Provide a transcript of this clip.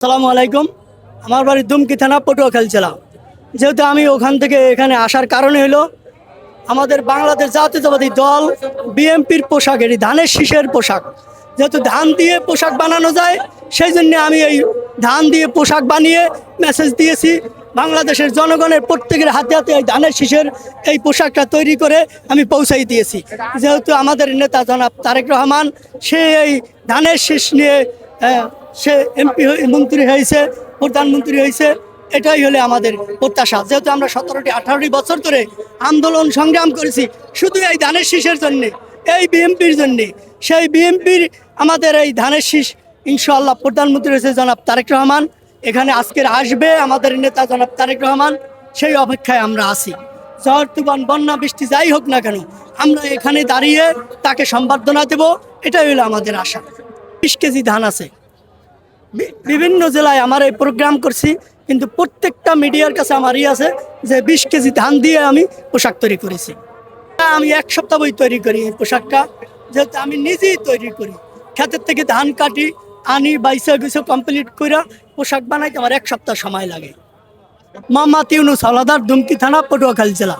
আসসালামু আলাইকুম। আমার বাড়ি দুমকি থানা পটুয়াখালী জেলা। যেহেতু আমি ওখান থেকে এখানে আসার কারণে হলো আমাদের বাংলাদেশ জাতীয়তাবাদী দল বিএনপির পোশাক, এটি ধানের শীষের পোশাক। যেহেতু ধান দিয়ে পোশাক বানানো যায়, সেই জন্য আমি এই ধান দিয়ে পোশাক বানিয়ে মেসেজ দিয়েছি বাংলাদেশের জনগণের প্রত্যেকের হাতে হাতে এই ধানের শীষের এই পোশাকটা তৈরি করে আমি পৌঁছাই দিয়েছি। যেহেতু আমাদের নেতা জনাব তারেক রহমান সে এই ধানের শীষ নিয়ে সে এমপি মন্ত্রী হয়েছে, প্রধানমন্ত্রী হয়েছে, এটাই হলে আমাদের প্রত্যাশা। যেহেতু আমরা 17-18 বছর ধরে আন্দোলন সংগ্রাম করেছি শুধু এই ধানের শীষের জন্যে, এই বিএনপির জন্যে, সেই বিএনপির আমাদের এই ধানের শীষ ইনশাআল্লাহ প্রধানমন্ত্রী হয়েছে জনাব তারেক রহমান, এখানে আজকের আসবে আমাদের নেতা জনাব তারেক রহমান, সেই অপেক্ষায় আমরা আছি। ঝড় তুফান বন্যা বৃষ্টি যাই হোক না কেন আমরা এখানে দাঁড়িয়ে তাকে সম্বর্ধনা দেব, এটাই হলো আমাদের আশা। 20 কেজি ধান আছে, বিভিন্ন জেলায় আমার এই প্রোগ্রাম করছি, কিন্তু প্রত্যেকটা মিডিয়ার কাছে আমার আছে যে 20 কেজি ধান দিয়ে আমি পোশাক তৈরি করেছি। আমি 1 সপ্তাহ তৈরি করি এই পোশাকটা, যেহেতু আমি নিজেই তৈরি করি, ক্ষেতের থেকে ধান কাটি আনি, বাইসা গুছো কমপ্লিট করে পোশাক বানাইতে আমার 1 সপ্তাহ সময় লাগে। মোহাম্মদ ইউনুস হাওলাদার, দুমকি থানা, পটুয়াখালী জেলা।